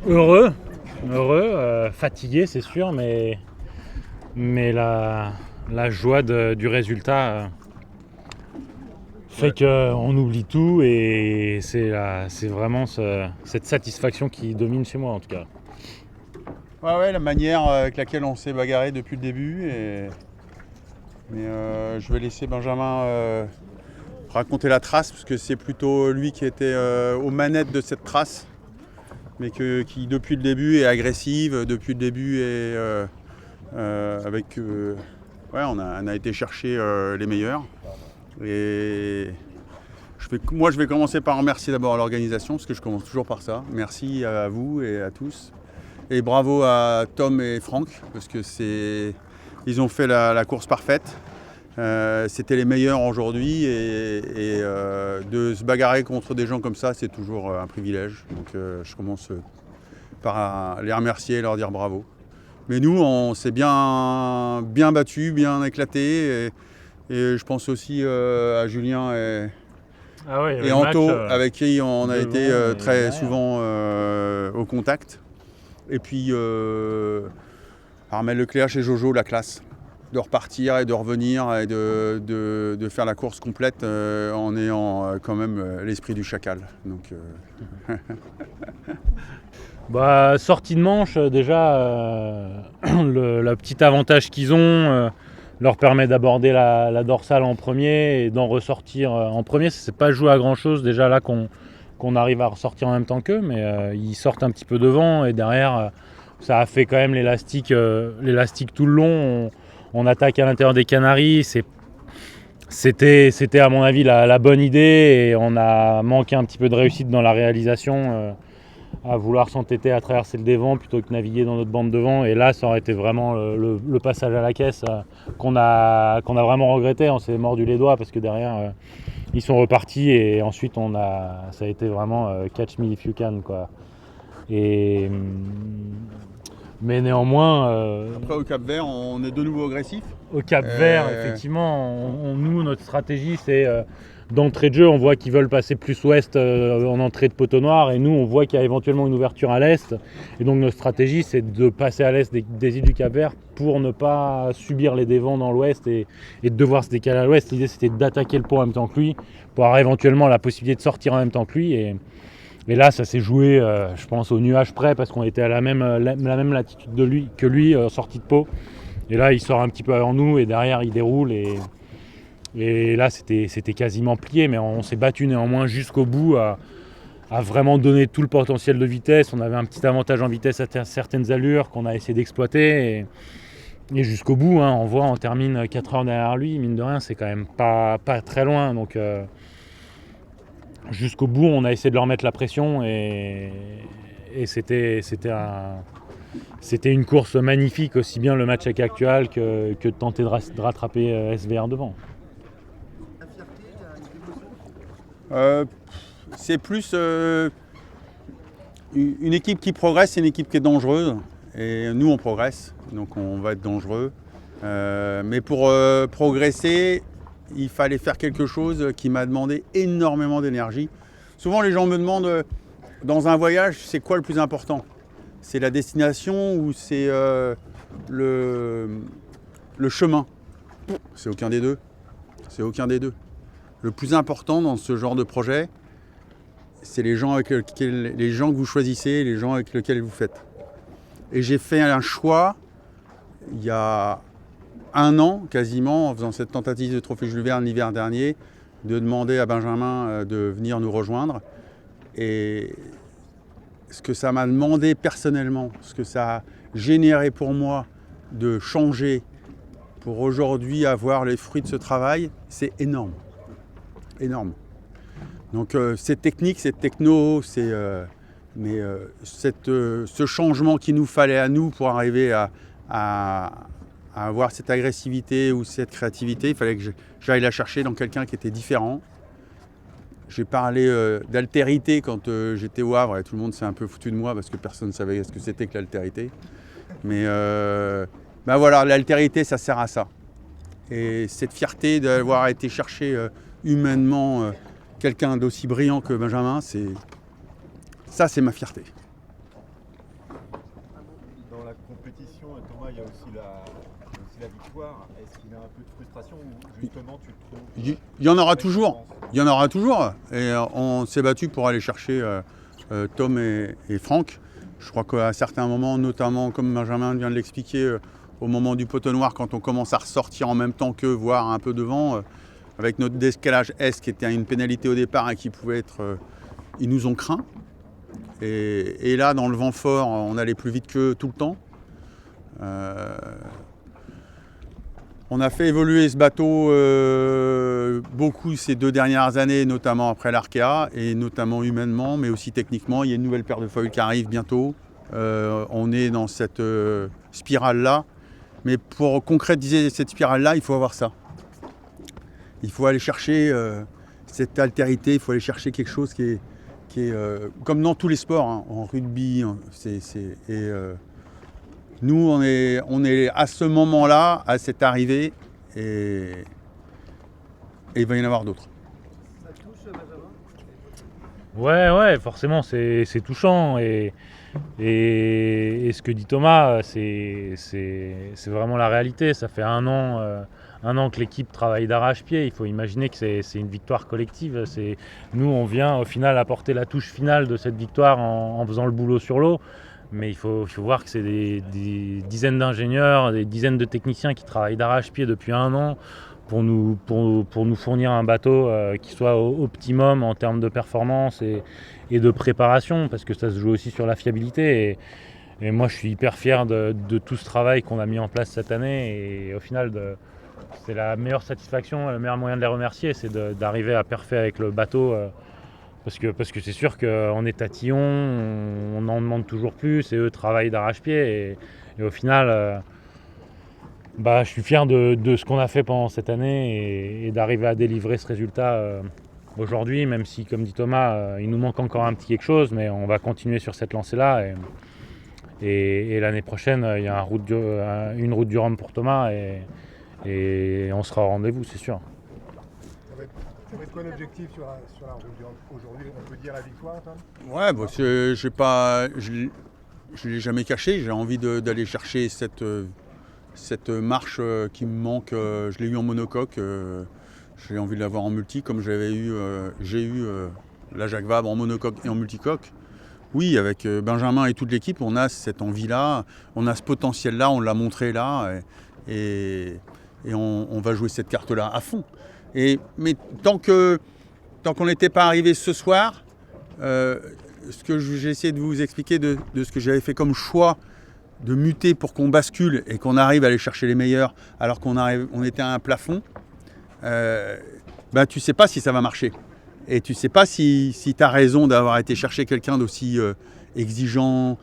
Heureux, fatigué c'est sûr, mais la joie du résultat fait qu'on oublie tout et c'est vraiment cette satisfaction qui domine chez moi en tout cas. Ouais, la manière avec laquelle on s'est bagarré depuis le début. Mais je vais laisser Benjamin raconter la trace, parce que c'est plutôt lui qui était aux manettes de cette trace, mais qui depuis le début est agressive, depuis le début est avec... on a été chercher les meilleurs. Et moi je vais commencer par remercier d'abord l'organisation, parce que je commence toujours par ça. Merci à vous et à tous. Et bravo à Tom et Franck, parce que ils ont fait la course parfaite. C'était les meilleurs aujourd'hui, et de se bagarrer contre des gens comme ça, c'est toujours un privilège. Donc je commence par les remercier et leur dire bravo. Mais nous, on s'est bien battus, bien éclatés. Et je pense aussi à Julien et Anto, avec qui on a été très souvent au contact. Et puis Armel Leclerc chez Jojo, la classe. De repartir et de revenir et de faire la course complète en ayant quand même l'esprit du chacal. Donc, sortie de manche, déjà, le petit avantage qu'ils ont leur permet d'aborder la dorsale en premier et d'en ressortir en premier. Ça s'est pas joué à grand chose déjà là qu'on arrive à ressortir en même temps qu'eux, mais ils sortent un petit peu devant et derrière ça a fait quand même l'élastique tout le long. On attaque à l'intérieur des Canaries, c'était à mon avis la bonne idée, et on a manqué un petit peu de réussite dans la réalisation à vouloir s'entêter à traverser le dévent plutôt que naviguer dans notre bande devant, et là ça aurait été vraiment le passage à la caisse qu'on a vraiment regretté. On s'est mordu les doigts parce que derrière ils sont repartis, et ensuite ça a été vraiment catch me if you can quoi. Mais néanmoins... Après au Cap-Vert, on est de nouveau agressif. Au Cap-Vert, effectivement, nous, notre stratégie, c'est d'entrée de jeu, on voit qu'ils veulent passer plus ouest en entrée de poteau noir, et nous, on voit qu'il y a éventuellement une ouverture à l'est. Et donc, notre stratégie, c'est de passer à l'est des îles du Cap-Vert pour ne pas subir les dévents dans l'ouest et de devoir se décaler à l'ouest. L'idée, c'était d'attaquer le pont en même temps que lui, pour avoir éventuellement la possibilité de sortir en même temps que lui. Et là, ça s'est joué, je pense, au nuage près, parce qu'on était à la même latitude que lui, sortie de Pau. Et là, il sort un petit peu avant nous, et derrière, il déroule. Et là, c'était quasiment plié, mais on s'est battu néanmoins jusqu'au bout à vraiment donner tout le potentiel de vitesse. On avait un petit avantage en vitesse à certaines allures qu'on a essayé d'exploiter. Et jusqu'au bout, on termine 4 heures derrière lui. Mine de rien, c'est quand même pas très loin. Donc... jusqu'au bout, on a essayé de leur mettre la pression, et c'était une course magnifique, aussi bien le match avec Actual que de tenter de rattraper SVR devant. C'est plus une équipe qui progresse, c'est une équipe qui est dangereuse. Et nous, on progresse, donc on va être dangereux. Mais pour progresser, il fallait faire quelque chose qui m'a demandé énormément d'énergie. Souvent, les gens me demandent, dans un voyage, c'est quoi le plus important ? C'est la destination ou c'est le chemin ? C'est aucun des deux. C'est aucun des deux. Le plus important dans ce genre de projet, c'est les gens que vous choisissez, les gens avec lesquels vous faites. Et j'ai fait un choix il y a 1 an quasiment, en faisant cette tentative de trophée Jules Verne l'hiver dernier, de demander à Benjamin de venir nous rejoindre. Et ce que ça m'a demandé personnellement, ce que ça a généré pour moi de changer pour aujourd'hui avoir les fruits de ce travail, c'est énorme. Énorme. Donc c'est technique, c'est techno, ce changement qu'il nous fallait à nous pour arriver à avoir cette agressivité ou cette créativité, il fallait que j'aille la chercher dans quelqu'un qui était différent. J'ai parlé d'altérité quand j'étais au Havre, et tout le monde s'est un peu foutu de moi parce que personne ne savait ce que c'était que l'altérité. Mais voilà, l'altérité, ça sert à ça. Et cette fierté d'avoir été chercher humainement quelqu'un d'aussi brillant que Benjamin, c'est ma fierté. dans la compétition, Thomas, il y a aussi la victoire. Est-ce qu'il y a un peu de frustration ou justement tu te trouves... Il y en aura toujours. Il y en aura toujours. Et on s'est battu pour aller chercher Tom et Franck. Je crois qu'à certains moments, notamment comme Benjamin vient de l'expliquer, au moment du poteau noir, quand on commence à ressortir en même temps qu'eux, voire un peu devant, avec notre décalage S qui était une pénalité au départ et qui pouvait être... ils nous ont craint. Et là, dans le vent fort, on allait plus vite qu'eux tout le temps. On a fait évoluer ce bateau beaucoup ces 2 dernières années, notamment après l'Arkea, et notamment humainement, mais aussi techniquement. Il y a une nouvelle paire de foils qui arrive bientôt. On est dans cette spirale-là. Mais pour concrétiser cette spirale-là, il faut avoir ça. Il faut aller chercher cette altérité, il faut aller chercher quelque chose qui est comme dans tous les sports, hein, en rugby. Nous, on est à ce moment-là, à cette arrivée, et il va y en avoir d'autres. Ça touche, Benjamin? Ouais, forcément, c'est touchant. Et ce que dit Thomas, c'est vraiment la réalité. Ça fait un an que l'équipe travaille d'arrache-pied. Il faut imaginer que c'est une victoire collective. Nous, on vient au final apporter la touche finale de cette victoire en faisant le boulot sur l'eau. Mais il faut voir que c'est des dizaines d'ingénieurs, des dizaines de techniciens qui travaillent d'arrache-pied depuis un an pour nous fournir un bateau qui soit au optimum en termes de performance et de préparation, parce que ça se joue aussi sur la fiabilité. Et moi, je suis hyper fier de tout ce travail qu'on a mis en place cette année. Et au final, c'est la meilleure satisfaction, le meilleur moyen de les remercier, c'est d'arriver à parfait avec le bateau. Parce que c'est sûr qu'on est tatillon, on en demande toujours plus, et eux travaillent d'arrache-pied. Et au final, je suis fier de ce qu'on a fait pendant cette année et d'arriver à délivrer ce résultat aujourd'hui, même si, comme dit Thomas, il nous manque encore un petit quelque chose, mais on va continuer sur cette lancée-là. Et l'année prochaine, il y a une route du Rhum pour Thomas, et on sera au rendez-vous, c'est sûr. Ça va être quoi l'objectif sur la route du Rhum aujourd'hui? On peut dire la victoire, Tom? Ouais, je ne l'ai jamais caché. J'ai envie d'aller chercher cette marche qui me manque. Je l'ai eu en monocoque. J'ai envie de l'avoir en multi, comme j'ai eu la Jacques Vabre en monocoque et en multicoque. Oui, avec Benjamin et toute l'équipe, on a cette envie-là, on a ce potentiel-là, on l'a montré là, et on va jouer cette carte-là à fond. Mais tant qu'on n'était pas arrivé ce soir, ce que j'ai essayé de vous expliquer de ce que j'avais fait comme choix de muter pour qu'on bascule et qu'on arrive à aller chercher les meilleurs alors on était à un plafond, tu sais pas si ça va marcher. Et tu sais pas si tu as raison d'avoir été chercher quelqu'un d'aussi exigeant,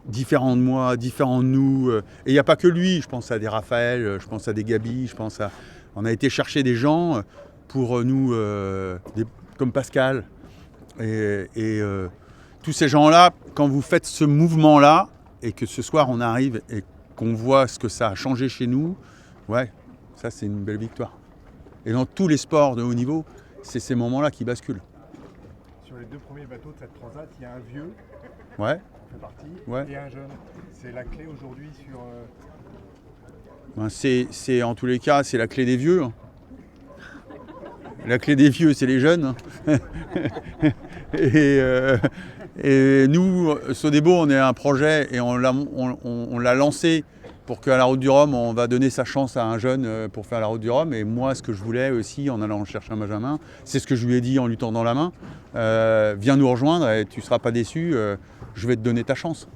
différent de moi, différent de nous. Et il n'y a pas que lui, je pense à des Raphaël, je pense à des Gabi, on a été chercher des gens pour nous, comme Pascal. Et tous ces gens-là, quand vous faites ce mouvement-là, et que ce soir on arrive et qu'on voit ce que ça a changé chez nous, ouais, ça c'est une belle victoire. Et dans tous les sports de haut niveau, c'est ces moments-là qui basculent. Sur les 2 premiers bateaux de cette transat, il y a un vieux, Ouais. qui fait partie, Ouais. et un jeune. C'est la clé aujourd'hui sur... C'est en tous les cas, c'est la clé des vieux. La clé des vieux, c'est les jeunes. Et nous, Sodebo, on est un projet et on l'a lancé pour qu'à la Route du Rhum, on va donner sa chance à un jeune pour faire la Route du Rhum. Et moi, ce que je voulais aussi, en allant chercher un Benjamin, c'est ce que je lui ai dit en lui tendant la main. Viens nous rejoindre et tu ne seras pas déçu, je vais te donner ta chance.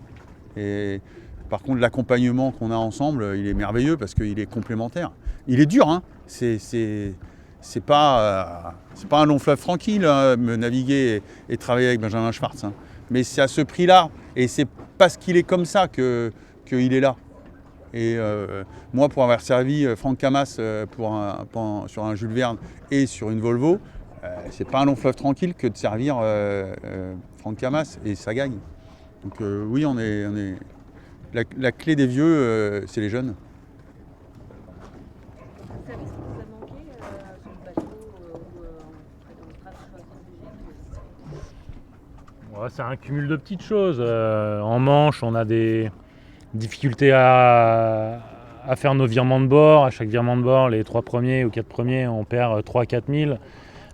Et par contre, l'accompagnement qu'on a ensemble, il est merveilleux parce qu'il est complémentaire. Il est dur, hein. C'est pas un long fleuve tranquille, hein, me naviguer et travailler avec Benjamin Schwartz. Hein. Mais c'est à ce prix-là, et c'est parce qu'il est comme ça qu'il est là. Et moi, pour avoir servi Franck Camas sur un Jules Verne et sur une Volvo, c'est pas un long fleuve tranquille que de servir Franck Camas, et ça gagne. Donc oui, on est... La clé des vieux, c'est les jeunes. Vous savez ce qui vous a manqué sur le bateau ou dans le travail stratégique? Ouais, c'est un cumul de petites choses. En Manche, on a des difficulté à faire nos virements de bord. À chaque virement de bord, les 3 premiers ou 4 premiers, on perd 3-4 000.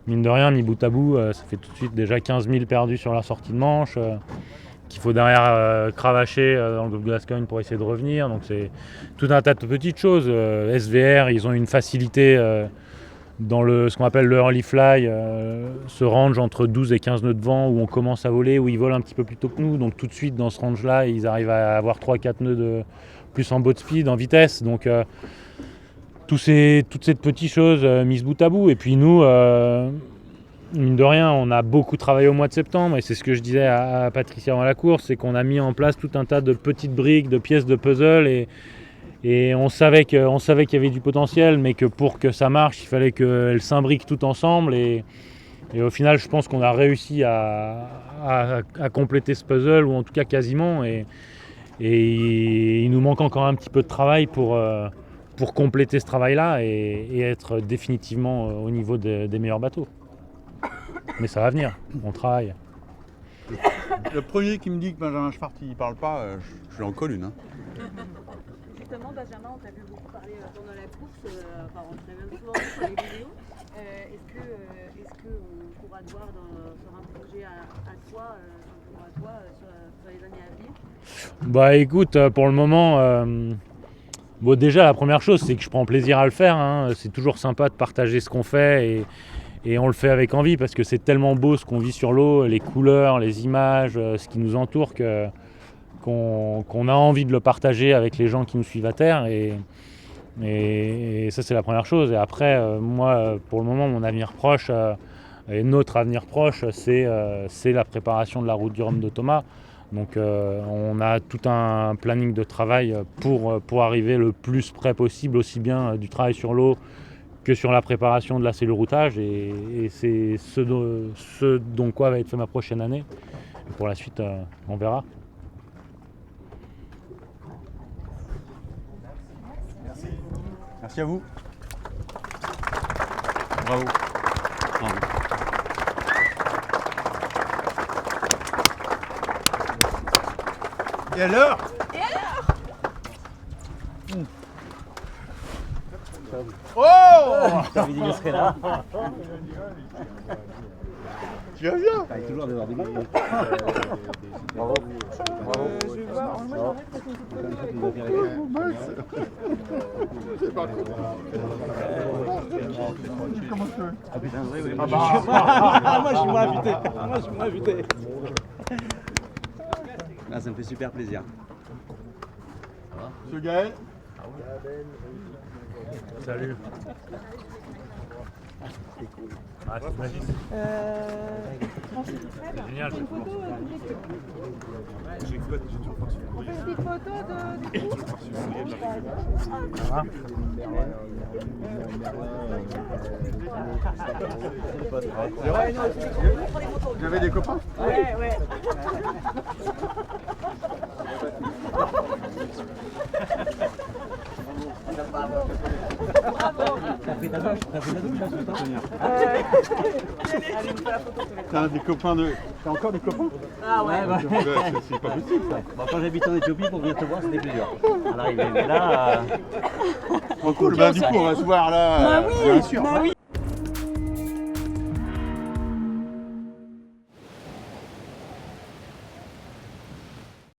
Mine de rien, mis bout à bout, ça fait tout de suite déjà 15 000 perdus sur la sortie de manche, qu'il faut derrière cravacher dans le groupe de Gascogne pour essayer de revenir. Donc c'est tout un tas de petites choses. SVR, ils ont une facilité dans ce qu'on appelle le early fly, ce range entre 12 et 15 nœuds de vent où on commence à voler, où ils volent un petit peu plus tôt que nous. Donc tout de suite dans ce range-là, ils arrivent à avoir 3-4 nœuds de plus en boat speed, en vitesse. Donc toutes ces petites choses mises bout à bout. Et puis nous, mine de rien, on a beaucoup travaillé au mois de septembre. Et c'est ce que je disais à Patricia avant la course, c'est qu'on a mis en place tout un tas de petites briques, de pièces de puzzle. Et on savait qu'il y avait du potentiel, mais que pour que ça marche, il fallait qu'elles s'imbriquent tout ensemble. Et au final, je pense qu'on a réussi à compléter ce puzzle, ou en tout cas quasiment. Et il nous manque encore un petit peu de travail pour compléter ce travail-là et être définitivement au niveau des meilleurs bateaux. Mais ça va venir, on travaille. Le premier qui me dit que Benjamin Schwartz il parle pas, je lui en colle une. Hein. Justement, Benjamin, on t'a vu beaucoup parler pendant la course, enfin, on t'a même souvent vu sur les vidéos. Est-ce qu'on pourra te voir sur un projet à toi, sur les années à venir? Bah écoute, pour le moment, bon, déjà la première chose c'est que je prends plaisir à le faire. Hein. C'est toujours sympa de partager ce qu'on fait et on le fait avec envie parce que c'est tellement beau ce qu'on vit sur l'eau, les couleurs, les images, ce qui nous entoure qu'on a envie de le partager avec les gens qui nous suivent à terre et ça c'est la première chose. Et après, moi pour le moment mon avenir proche et notre avenir proche c'est la préparation de la route du Rhum de Thomas. Donc on a tout un planning de travail pour arriver le plus près possible, aussi bien du travail sur l'eau que sur la préparation de la cellule routage. Et c'est ce dont quoi va être fait ma prochaine année. Et pour la suite, on verra. Merci à vous. Bravo. Bravo. Et alors? Oh! T'as dit que je serais là. Tu vas bien? T'as toujours d'avoir des gars. Bravo. Je vais voir, moi j'aimerais que tu avec C'est pas trop. Comment tu veux? Ah putain, oui, oui. Ah bah. Moi je suis moins invité. Là, ça me fait super plaisir. Monsieur Gaël? Salut. Ah, c'est magique. C'est génial. une photo toute l'équipe. On fait une petite photo du coup. Ça va? J'avais des copains? Ouais. T'as fait ta douche là ce matin? Allez, on fait la photo. T'as des copains de. T'as encore des copains? Ah ouais. Ouais, bah. C'est pas possible ça. Bon, quand j'habitais en Éthiopie, pour venir te voir, c'était plus dur. À l'arrivée, mais là. Trop cool, bah du coup on va se voir là. Bah oui, bien sûr. bah oui.